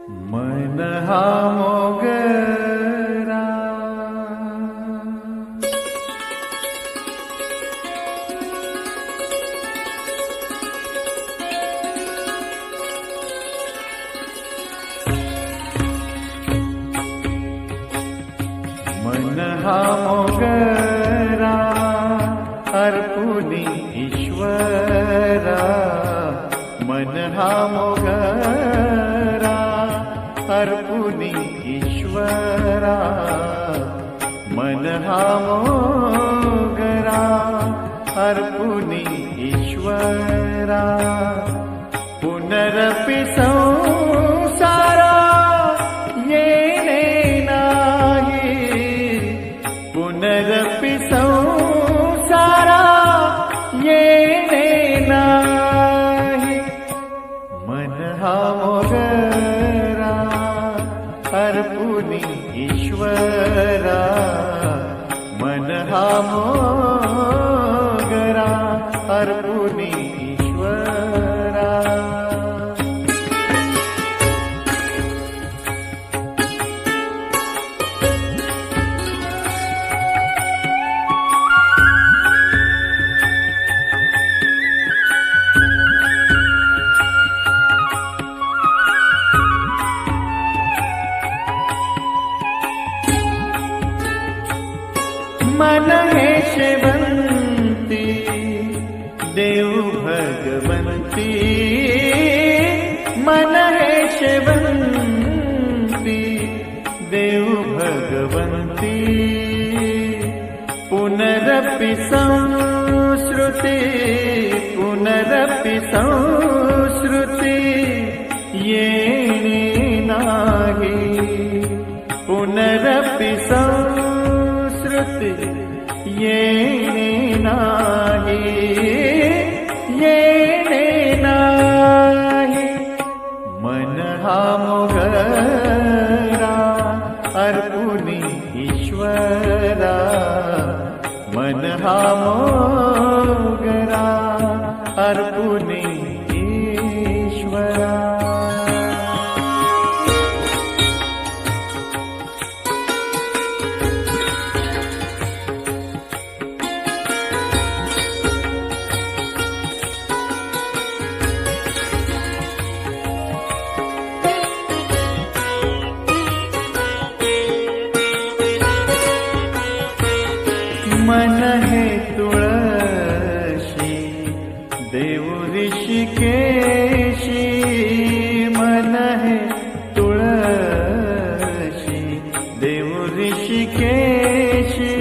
मन हा मोगरा मन हा मोगरा अर्पुनी ईश्वरा मन हा मोगरा अर्पुनी ईश्वरा मन हा मोगरा अर्पुनी ईश्वरा पुनरपि संसारा येणे नाही पुनरपि संसारा येणे नाही मन हा मोगरा अर्पुनी ईश्वरा मन हा मोगरा अर्पुनी ईश्वरा मन हे शेवंती देव भगवंती मन हे शेवंती देव भगवंती पुनरपि संस्कृती पुनरपि संस्कृती येणे नाही पुनरपि संस्कृती येणे नाही येणे नाही मन हा मोगरा अर्पुनी ईश्वरा मन हा मोगरा अर्पुनी ईश्वरा मन हे तुळशी देव ऋषिकेशी मन हे तुळशी देव ऋषिकेशी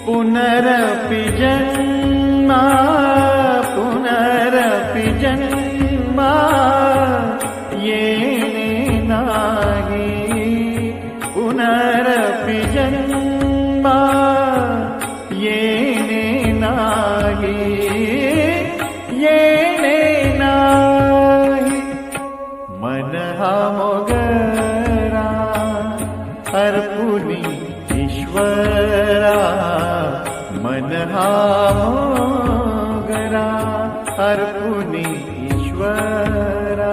पुनरपि जन्मा पुनरपि जन्मा येणे नाही पुनरपि जन्मा येणे नाही येणे नाही मन हा मोगरा अर्पुनी ईश्वरा मन हा मोगरा अर्पुनी ईश्वरा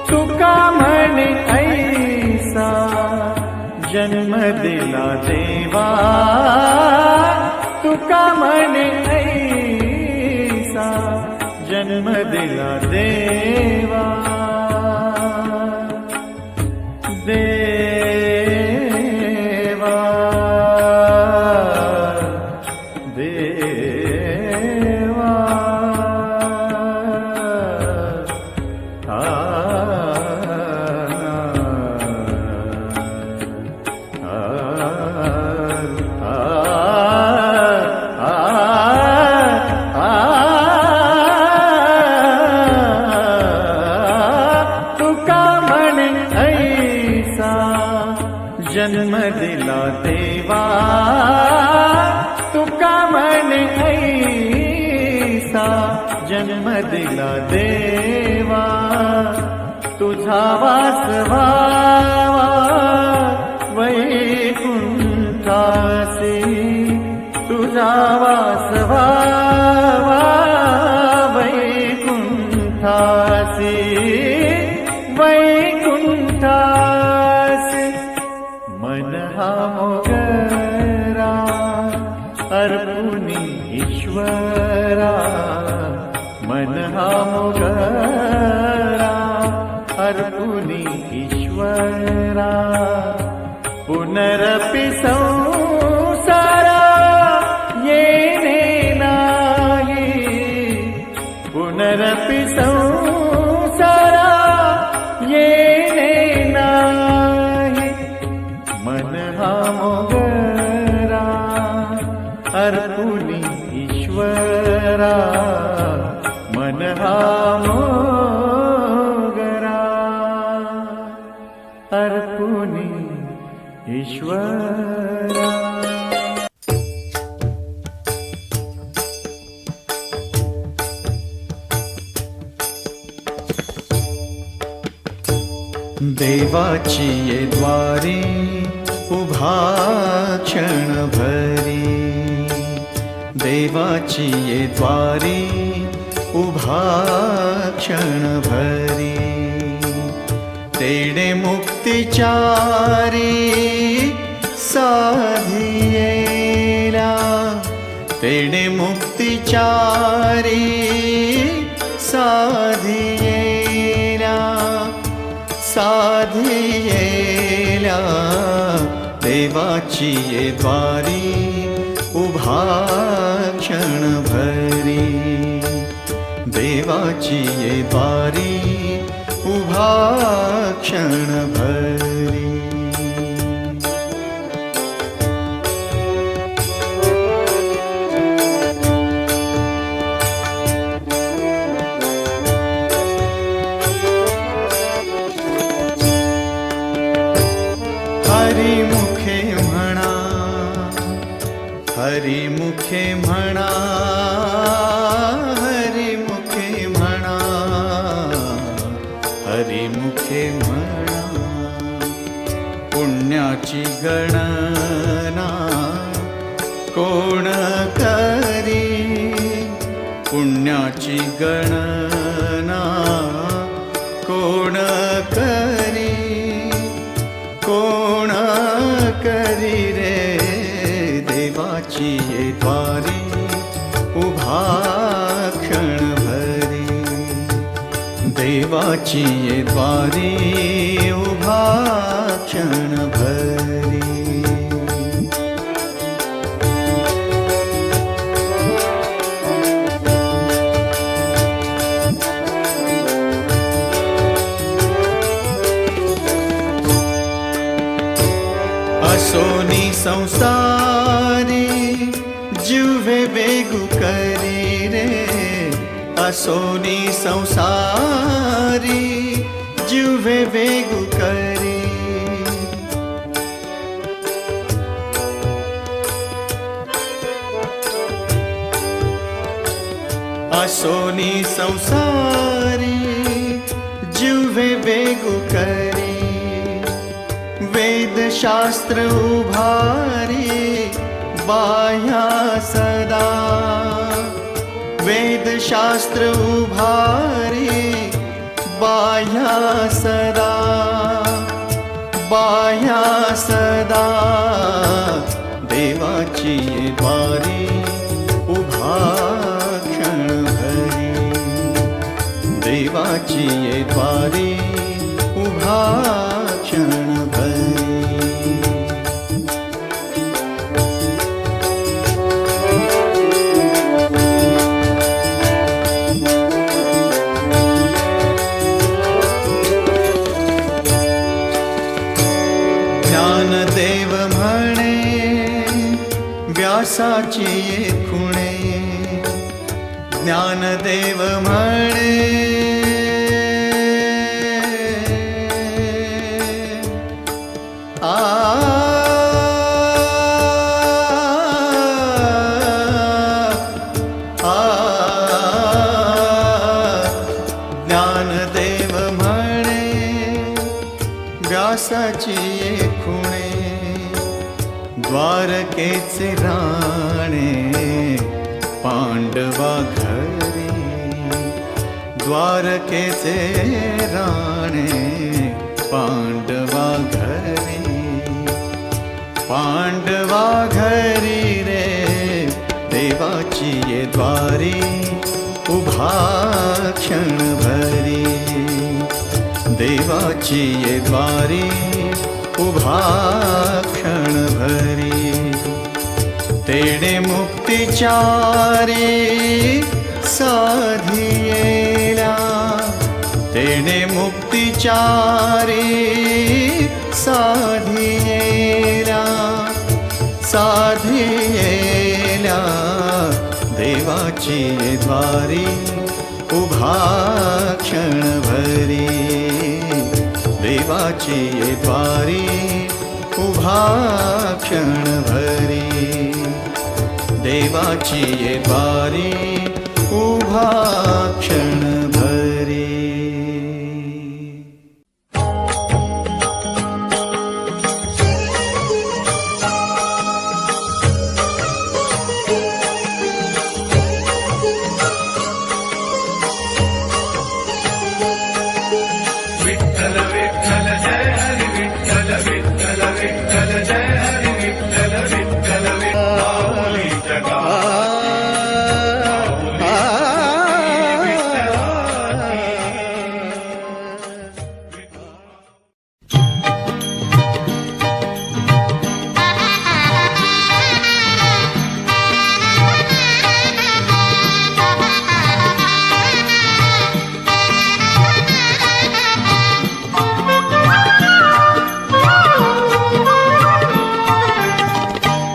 तुका म्हणे ऐसा जन्म दिला देवा तुका म्हणे ऐसा जन्म दिला देवा देवा देवा जन्म दिला देवा तुका म्हणे ऐसा जन्म दिला देवा, तुझा वास व्हावा वैकुंठासी, तुझा वास व्हावा वैकुंठासी, वैकुंठासी. मन हा मोगरा अर्पुनी ईश्वरा, मन हा मोगरा अर्पुनी ईश्वरा. पुनरपि संसारा येणे नाही, पुनरपि संसारा येणे नाही. मन हा मोगरा अर्पुनी ईश्वरा, मन हा मोगरा अर्पुनी ईश्वरा. देवाची ये द्वारी उभा क्षण भरी, देवाची ये द्वारी उभा क्षण भरी. तेणे मुक्तिचारी साधियेला, तेणे मुक्तिचारी साधियेला, साधियेला. देवाची ये द्वारी उभा क्षण भरी, देवाची ये द्वारी उभा क्षण भरी. हरी मुखे म्हणा, हरी मुखे म्हणा, हरी मुखे म्हणा, हरी मुखे म्हणा. पुण्याची गणना कोण करी, पुण्याची गणना कोण करी, कोण करी रे. देवाची ये द्वारी उभा क्षण भरी, देवाची ये द्वारी उभा क्षण भरी. असोनी संसारी जुवे बेगु करी रे, असोनी संसारी जुवे बेगु करी. असोनी संसारी जुवे बेगु करी. वेदशास्त्र उभारी बाह्या सदा, वेदशास्त्र उभारी बाह्या सदा, बाह्या सदा. देवाची ये द्वारी उभा क्षण भरी, देवाची ये द्वारी उभा क्षण भरी. ज्ञानदेव म्हणे व्यासाची ये खुणे, ज्ञानदेव म्हणे देवाची खुणे द्वारकेचे राणे पांडवा घरी द्वारकेचे राणे पांडवा घरी पांडवा घरी रे देवाची ये द्वारी उभा क्षणभरी देवाची ये द्वारी उभा क्षणभरी तेणे मुक्तिचारी साधियेला तेणे मुक्तिचारी साधियेला साधियेला देवाची द्वारी उभा क्षणभरी देवाची द्वारी उभा क्षणभरी देवाची द्वारी उभा क्षणभरी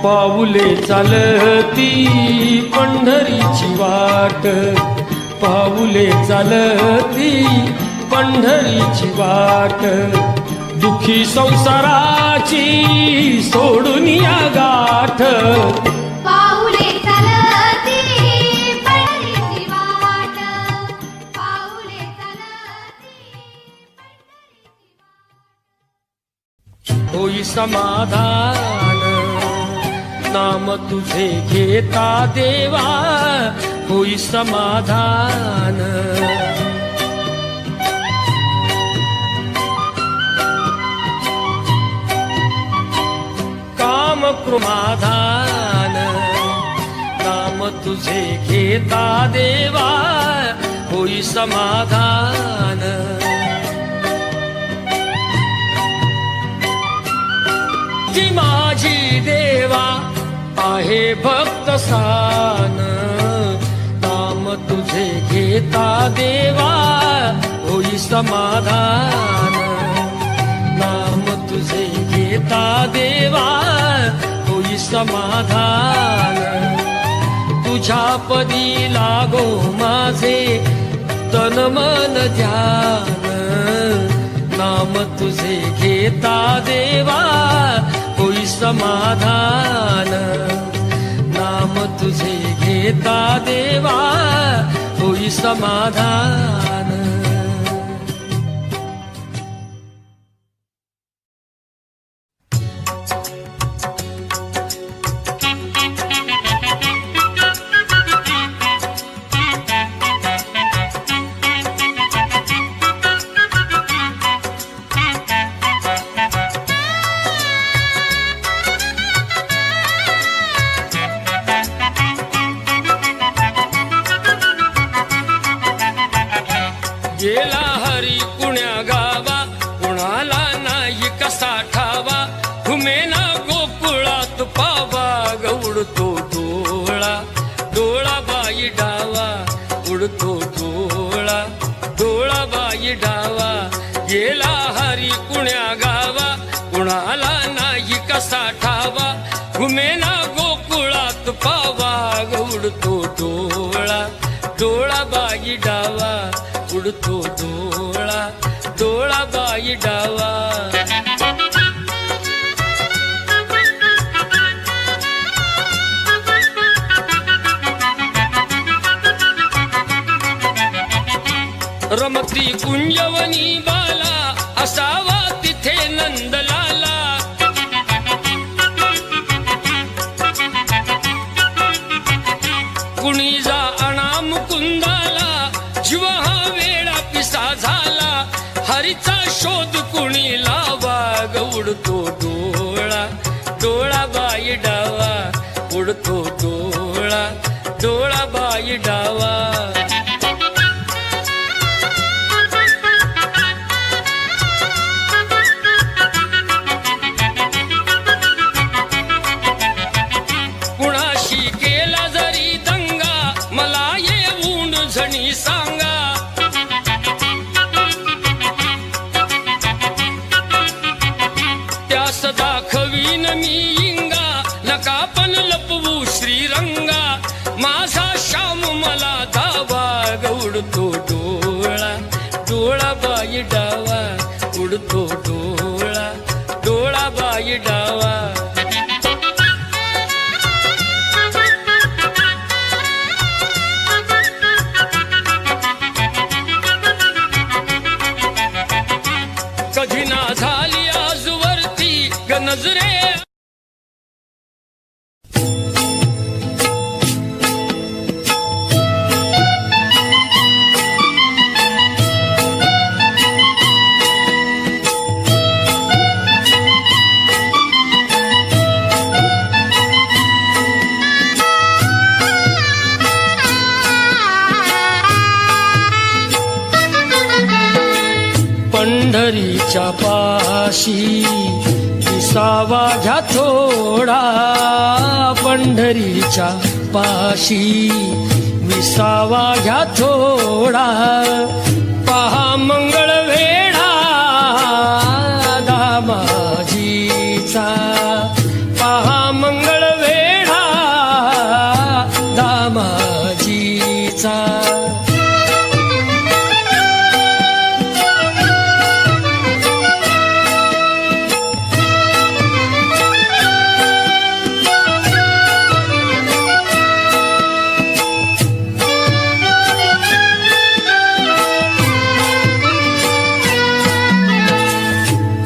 पाऊले चालती पंढरीची वाट पाऊले चालती पंढरीची वाट दुखी संसाराची सोडून या गाठ पाऊले चालती पंढरीची वाट पाऊले चालती होई समाधान नाम तुझे घेता देवा होई समाधान काम कृमाधान नाम तुझे घेता देवा होई समाधान जी माझी देवा आहे भक्त सान नाम तुझे घेता देवा होई समाधान नाम तुझे घेता देवा होई समाधान तुझ्या पदी लागो माझे तन मन ध्यान नाम तुझे घेता देवा होई समाधान नाम तुझे घेता देवा होई समाधान गेला हरी कुण्या गावा कुणाला नाही कसा ठावा घुमेना गोकुळात पावा उडतो डोळा डोळा बाई डावा उडतो डोळा डोळा बाई डावा गेला हरी कुण्या गावा कुणाला नाही कसा ठावा घुमेना गोकुळात पावा उडतो डोळा डोळा बाई डावा उडतो डोळा डोळा बाई डावा रमती कुंजवनी बाला असावा तिथे नंदला कुणी जा आणा मुकुंदाला जीव हा वेळा पिसा झाला हरीचा शोध कुणी लावा ग उडतो डोळा डोळा बाई डावा उडतो डोळा डोळा बाई डावा कुणाशी केला जरी दंगा मला येऊन झणी सांगा त्यास दाखवीन मी इंगा नका पण लपवू श्रीरंगा माझा श्याम मला दावा ग उडतो डोळा डोळा बाई डावा उडतो डोळा डोळा बाई डावा कधी ना झाली आजवरती ग नजरे पंढरीच्या पाशी विसावा घ्या थोडा पंढरीच्या पाशी विसावा घ्या थोडा पहा मंगळ वेढा दामाजीचा पहा मंगळ वेढा दामाजीचा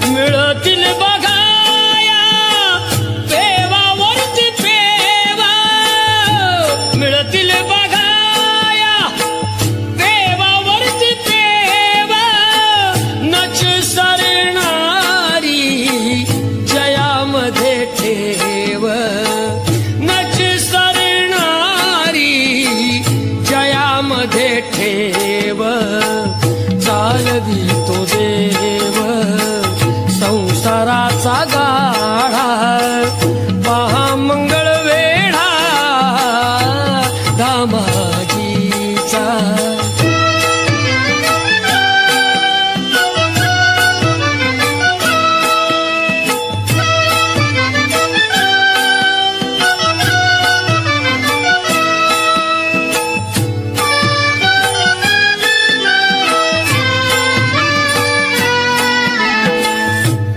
मिळतील बघाया पेवावरती पेवा मिळतील बघाया पेवावरती पेवा नच सरणारी जयामध्ये ठेव नच सरणारी जयामध्ये ठेव चालवी तो देव संसाराचा गाढा पहा मंगळ वेढा दामाजीचा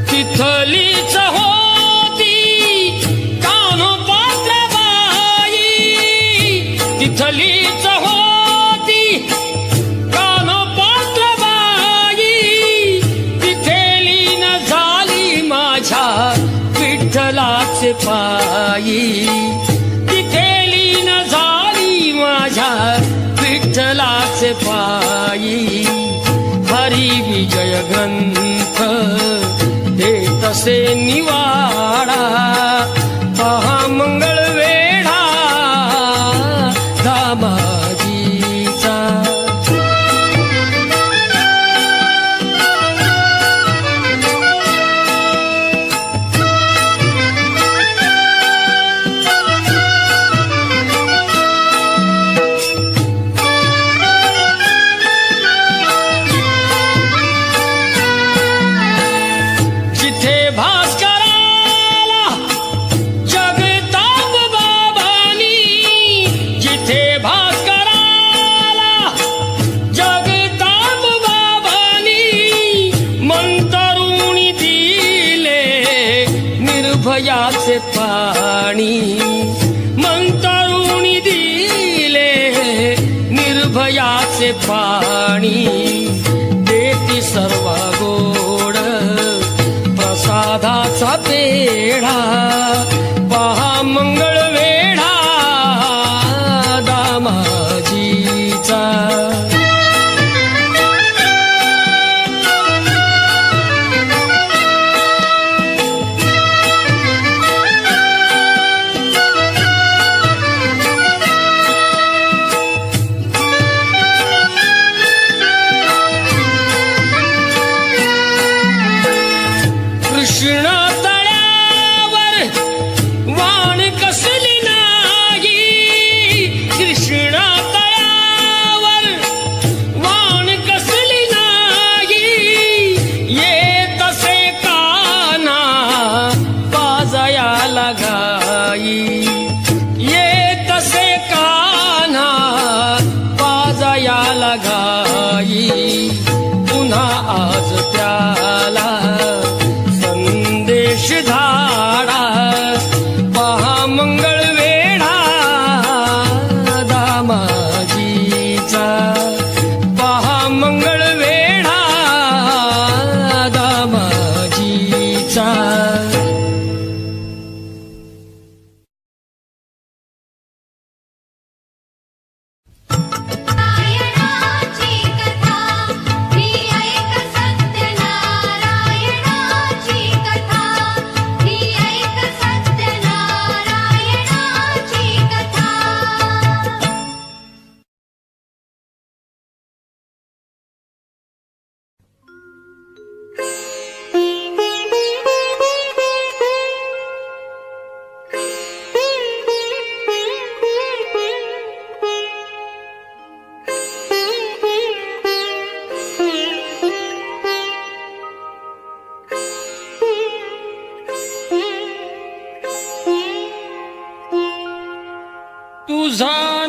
तिथलीच होती कानोपात्राबाई तिथलीच होती कानोपात्राबाई तिथे लीन झाली माझ्या विठ्ठलाचे पायी तिथे लीन झाली माझ्या विठ्ठलाचे पायी हरी विजय ग्रंथ हे तसे निवाडा पहा मंगळ वेढा दामाजीचा जिथे भास्कराला जगताप बाबांनी जिथे भास्कराला जगताप बाबांनी मंतरुणी दिले निर्भयाचे पाणी मंतरुणी दिले निर्भयाचे पाणी देती सर्व गोड प्रसादाचा पेढा पहा मंगळ वेढा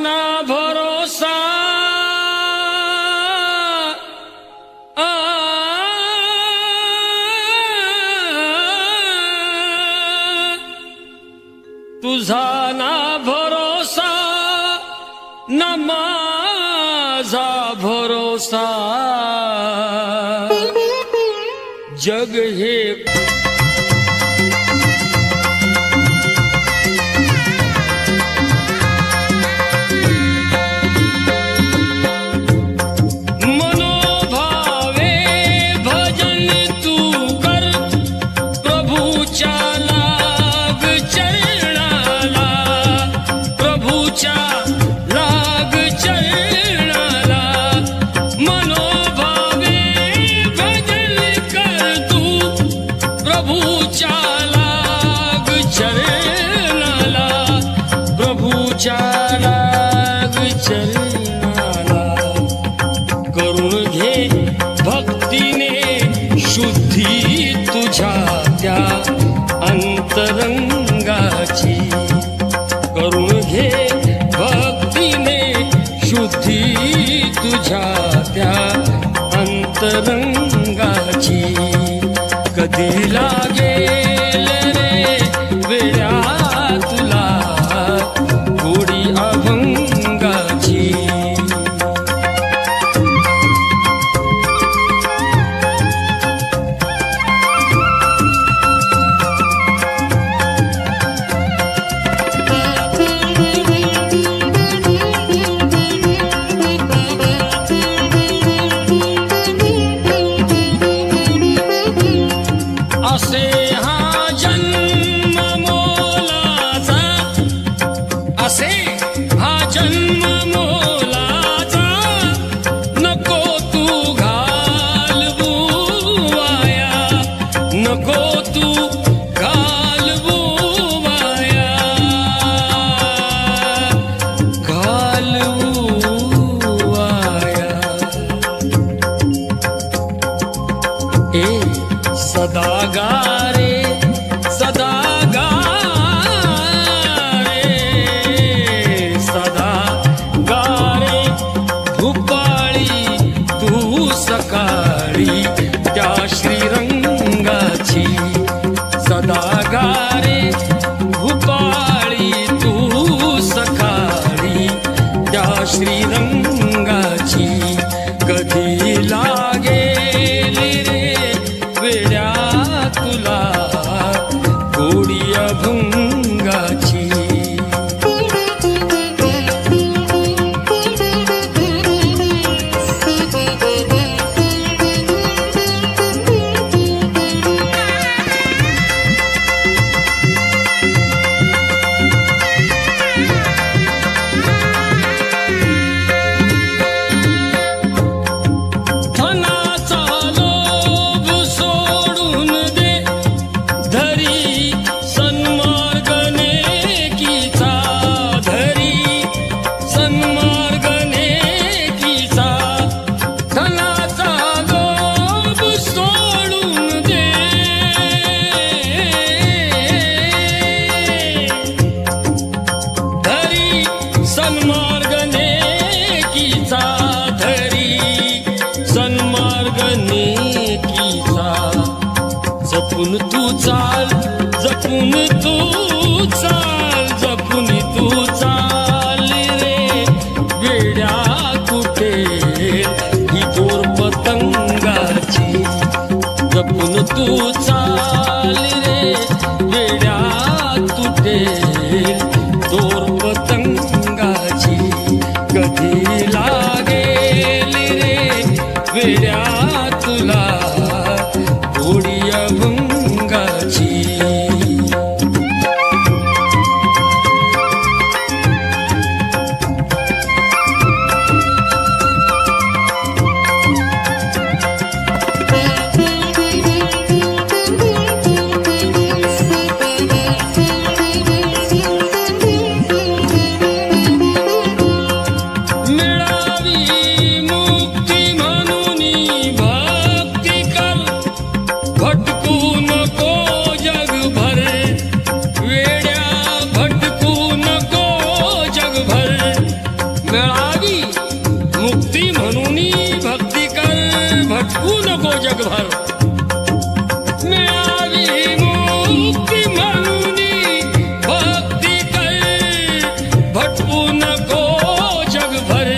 ना भरोसा तुझा ना भरोसा ना माझा भरोसा जग हे मनोभावे भजन तू कर प्रभूच्या लाग चरणाला प्रभूच्या लाग चरणाला मनोभावे भजन कर तू प्रभूच्या लाग चरणाला प्रभूच्या लाग चरणाला करून घे भक्तीने शुद्धी तुझ्या त्या अंतरंगाची करून घे भक्तीने शुद्धी तुझ्या त्या अंतरंगाची कधी लागेल रे वेळा तुला गोडी अभंगाची असे हा जन्म मोलाचा असे हा जन्म मोलाचा नको तू घालवू वाया नको तू घालवू वाया घालवू वाया ए सदा गारे सदा गारे सदा गारे भूपाळी तू सकाळी त्या श्रीरंगाची सदा गारे भूपाळी तू सकाळी त्या श्रीरंगाची कधी लागेल रे वेड्या तुला गोडी अभंगाची धनाचा लोभ सोडून दे धरी सन्मार्ग नेकीचा धरी सन्मार्ग नेकीचा धनाचा लोभ सोडून दे धरी सन्मार्ग नेकीचा धरी सन्मार्ग नेकीचा जपून तू चाल जपून तू चाल जपून तू चाल रे वेड्या कुठे ही दोर पतंगाची जपून तू चाल रे वेड्या तुटे दोर पतंगाची कधी लागेल रे वेड्या तुला गोडी अभंगाची मिळावी मुक्ती म्हणून भक्ती कर भटकू नको जगभर मिळावी मुक्ती म्हणून भक्ती कर भटकू नको जगभर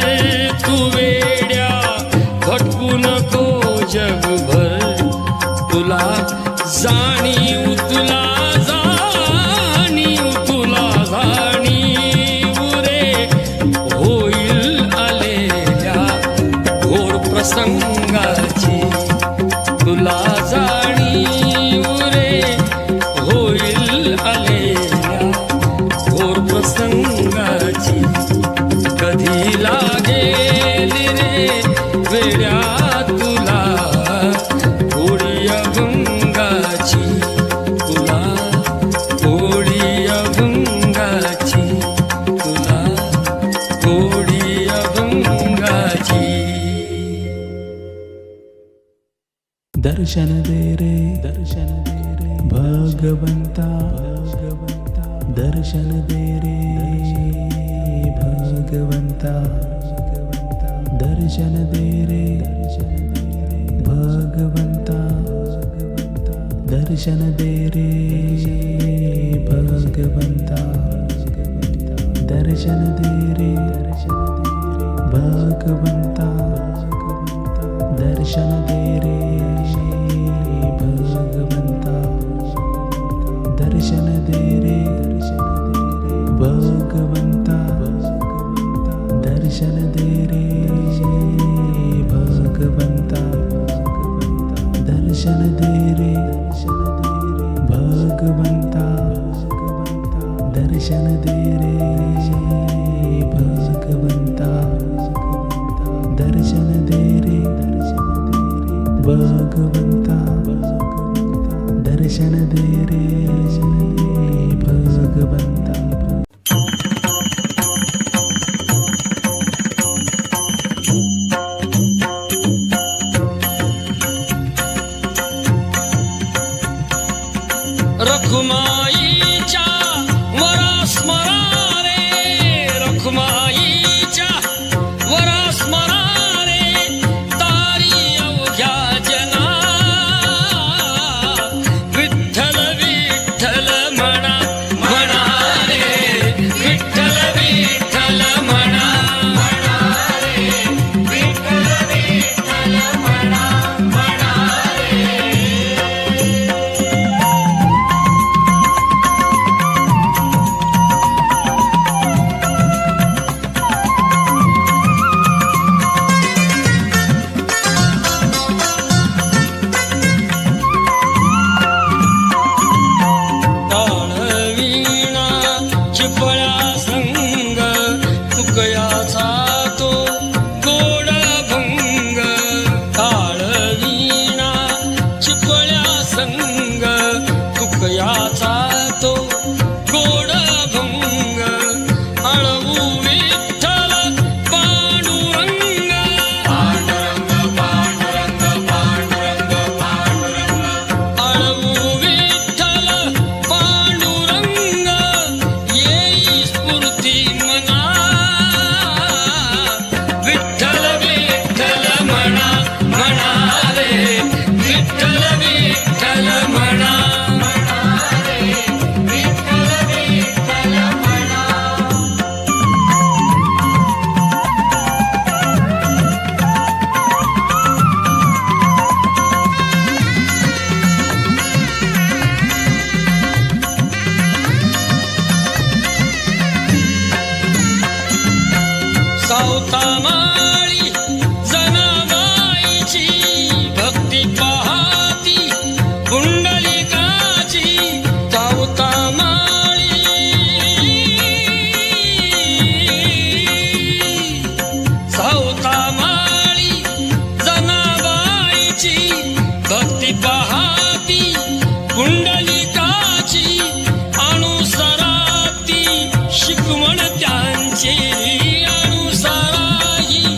तू वेड्या भटकू नको जगभर तुला जाणीव तुला जाणीव तुला जाणीव रे होईल आलेल्या घोर प्रसंगाची तुला जाणीव रे होईल आलेल्या घोर प्रसंगाची कधी लागेल रे वेड्या तुला होळी अभंगाची तुला होळी अभंगाची तुला होळी अभंगाची दर्शन दे रे भगवंता दर्शन दे रे भगवंता दर्शन दे रे भगवंता दर्शन दे रे भगवंता दर्शन दे रे भगवंता दर्शन दे रे भगवंता दर्शन दे रे भगवंता दर्शन दे रे भगवंता दर्शन दे रे भगवंता दर्शन दे रे भगवंता दर्शन दे रे भगवंता दर्शन दे रे भगवंता रखुमाईच्या वरा स्मरा रे रखुमाईच्या वरा स्मरा रे तारी अवघ्या जना विठ्ठल विठ्ठल म्हणा म्हणा रे विठ्ठल विठ्ठल म्हणा म्हणा रे विठ्ठल विठ्ठल म्हणा म्हणा ताळवीणा चिपळ्या संग तुकयाचा तो गोड भंग ताळवीणा चिपळ्या संग तुकयाचा तो गोड भंग अळवू विठ्ठल पांडुरंग पांडुरंग पांडुरंग पांडुरंग पांडुरंग अळवू विठ्ठल पांडुरंग येई स्फूर्ती मना विठ्ठल विठ्ठल म्हणा म्हणा रे विठ्ठल विठ्ठल म्हणा म्हणा रे विठ्ठल विठ्ठल म्हणा सावता माळी जनाबाईची भक्ती पाहती पुंडलिकाची सावता माळी सावता माळी जनाबाईची भक्ती पाहती पुंडलिकाची अनुसराती शिकवण त्यांची अनुसराई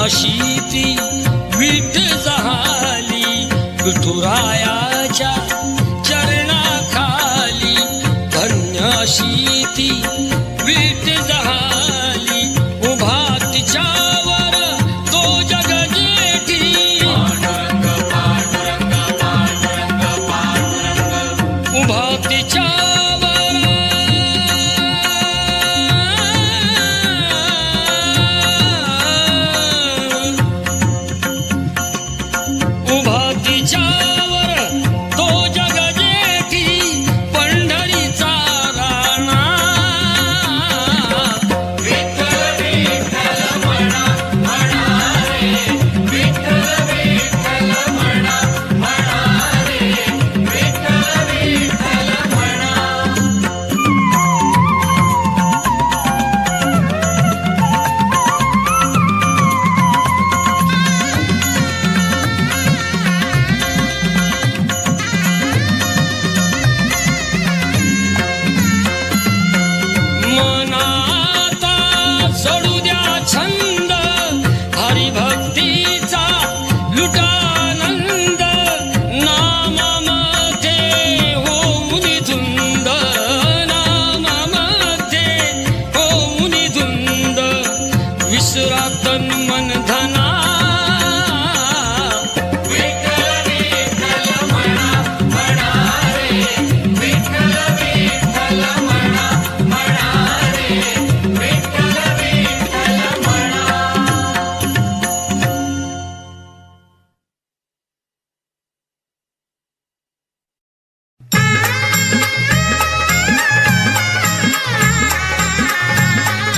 अशी ती विट झाली विठुरायाच्या चरणाखाली. धन्य अशी ती विट झाली उभा तिच्यावर तो जग जेठी. उभा तिच्यावर उभा तिच्यावर तो जग जेठी पंढरीचा राणा. मनाता सोडू द्या छंद हरिभक्तीचा लुटानंद. नामामध्ये हो मुनी धुंद नामामध्ये हो मुनी धुंद. विसरा तन मन धना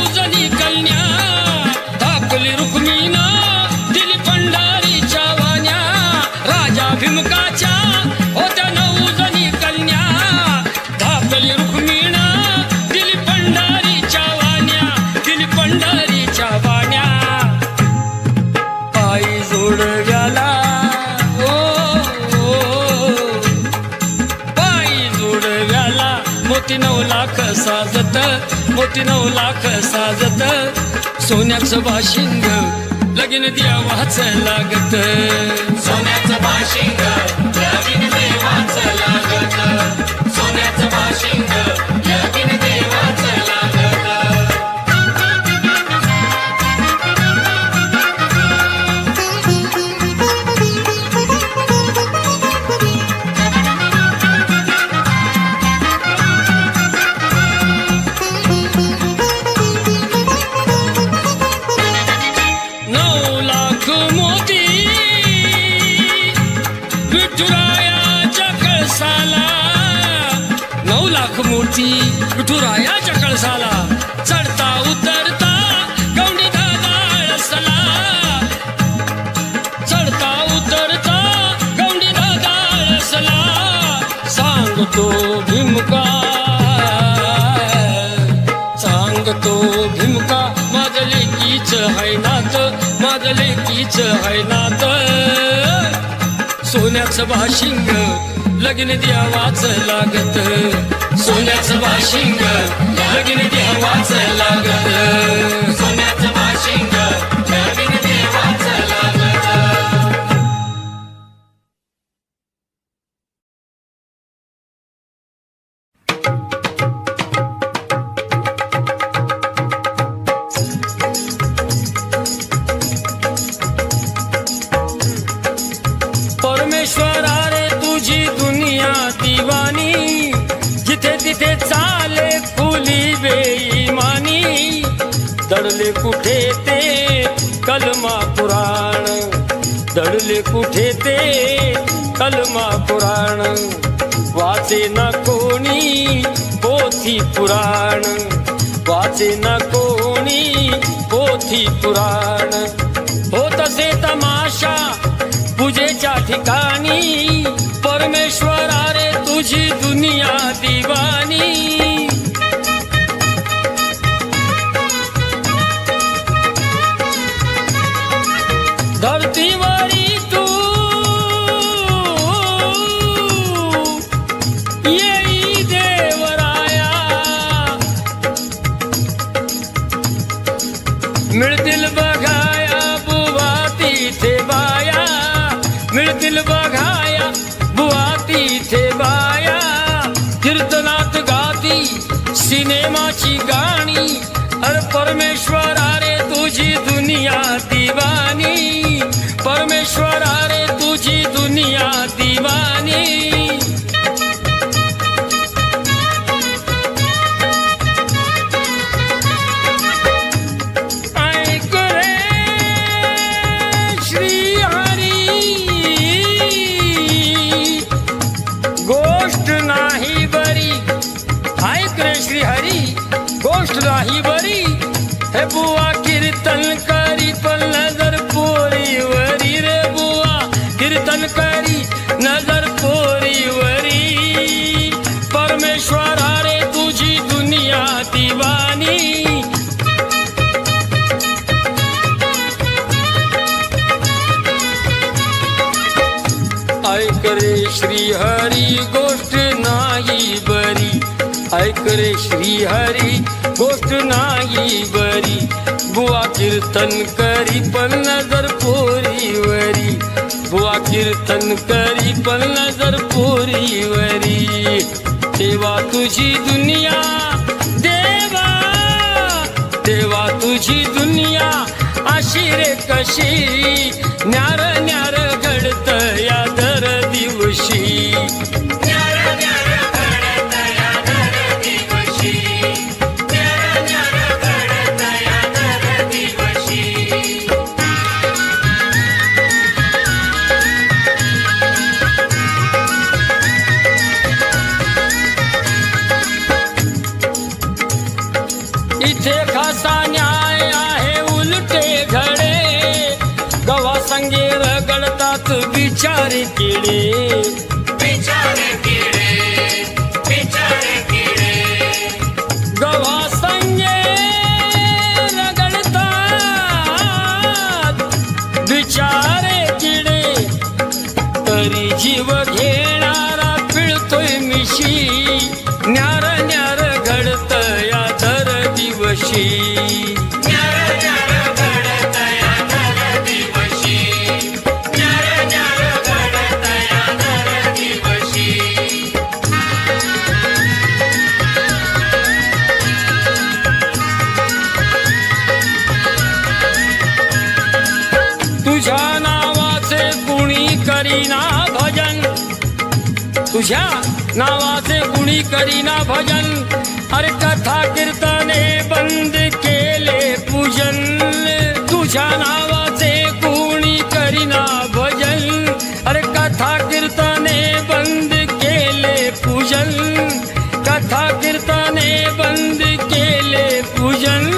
उजनी कन्या दाखवली रुक्मिणा दिली पंढरीच्या वाण्या. राजा भीमकाच्या होत्या नवजनी कन्या दाखवली रुक्मिणा दिली पंढरीच्या वाण्या. दिली पंढरीच्या वाण्या. पायी जोडव्याला पायी जोडव्याला मोती 9 लाख साजत मोती 9 लाख साजत. सोन्याचं बाशिंग लगीन देवाचं लागत. सोन्याचं बाशिंग लगीन देवाचं लागत. सोन्याचं बाशिंग लगीन देवाचं लागत. नऊ लाख मोती विठुरायाच्या कळसाला. 9 लाख मोती विठुरायाच्या कळसाला. चढता उतरता गवंडी दादाळसला. चढता उतरता गवंडी दादाळसला. सांगतो भीमका सांगतो भीमका माझं लेकीच है नात माझं लेकीच है नात. सोन्याचं बाशिंग लगीन देवाचं लागत. सोन्याचं बाशिंग लगीन देवाचं लागत. सोन्याचं बाशिंग लगीन देवाचं लागत. परमेश्वरा रे तुझी दुनिया दिवानी. जिथे तिथे चाले खुली बेईमानी. दडले कुठे ते कलमा पुराण. दडले कुठे ते कलमा पुराण. वाचे ना कोणी पोथी पुराण. वाचे ना कोणी पोथी पुराण. होत असे तमाशा पूजेच्या ठिकाणी. परमेश्वरा रे तुझी दुनिया दिवानी. धरतीवरी तू येई देवराया. मिळतील बघाया बुवा मिळतील बघाया बुवा तिथे बाया कीर्तनात गाती सिनेमाची गाणी अरे परमेश्वरा रे तुझी दुनिया दिवानी परमेश्वरा रे तुझी दुनिया दिवानी ऐक रे श्री हरी गोष्ट नाही बरी ऐक रे श्री हरी गोष्ट नाही बरी हे बुवा कीर्तन करी पण नजर पोरीवरी रे बुवा कीर्तन करी नजर पोरीवरी परमेश्वरा रे तुझी दुनिया दिवानी ऐक रे श्री हरी गोष्ट नाही बरी ऐक रे श्री हरी गोष्ट नाही बरी बुवा कीर्तन करी पण नजर पोरीवरी बुवा कीर्तन करी पण नजर पोरीवरी देवा तुझी दुनिया देवा देवा तुझी दुनिया अशी रे कशी न्यार न्यार घडत या दर दिवशी इथे खासा न्याय आहे उलटे घडे गवा संगे रगडतात बिचारे किडे गवा संगे रगडतात बिचारे किडे तरी जीव घेणारा पिळतोय मिशी न्यार न्यार घडत या दर दिवशी तुझ्या नावाचे कुणी करीना भजन तुझ्या नावाचे कुणी करीना भजन अरे कथा कीर्तने बंद केले पूजन तुझ्या नावाचे कुणी करीना भजन अरे कथा कीर्तने बंद केले पूजन कथा कीर्तने बंद केले पूजन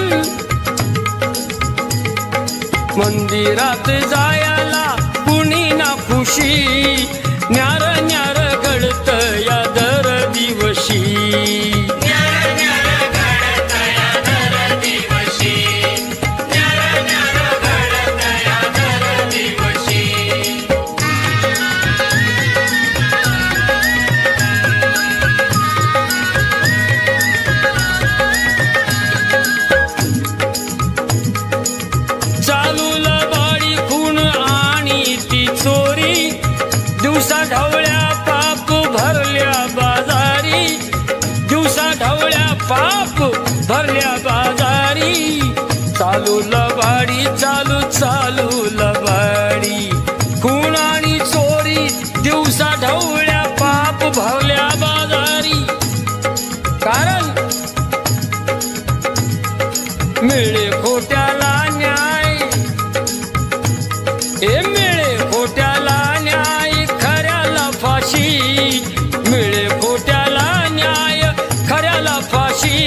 मंदिरात जायला कुणी ना खुशी न्यार न्यार घडत या दर दिवशी चालू लबाडी खून आणि ती चोरी दिवसा ढवळ्या पाप भरल्या बाजारी दिवसा ढवळ्या पाप भरल्या बाजारी चालू लबाडी चालू चालू लबाडी खून आणि चोरी दिवसा ढवळ्या पाप भरल्या बाजारी कारण मिळे खोट्याला न्याय हे मिळे खोट्याला न्याय खऱ्याला फाशी मिळे खोट्याला न्याय खऱ्याला फाशी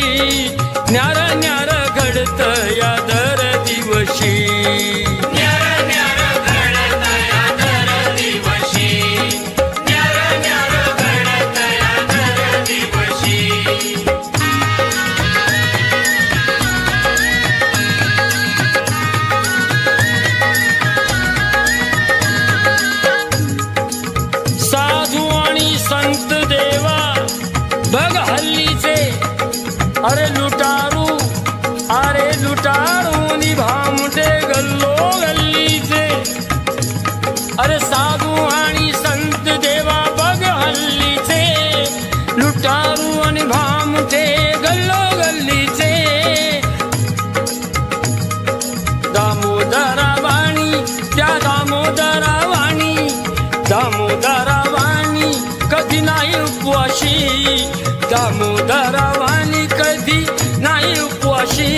न्यार न्यार घडत या दर दिवशी संत देवा बघ हल्लीचे अरे लुटारू निभामटे गल्लो गल्लीचे अरे साधू दामोदरावाणी कधी नाही उपवाशी, दामोदरावाणी कधी नाही उपवाशी,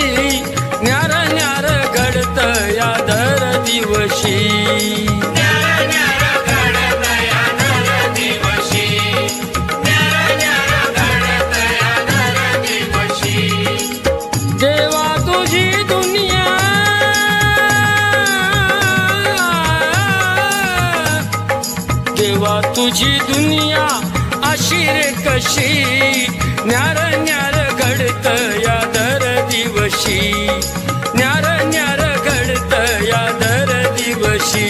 न्यार न्यार घडत या दर दिवशी. न्यार न्यार घडत या दर दिवशी, न्यार न्यार घडत या दर दिवशी. देवा तुझी दुनिया, देवा तुझी दुनिया अशी रे कशी, न्यार न्यार घडत या दर दिवशी, न्यार न्यार घडत या दर दिवशी.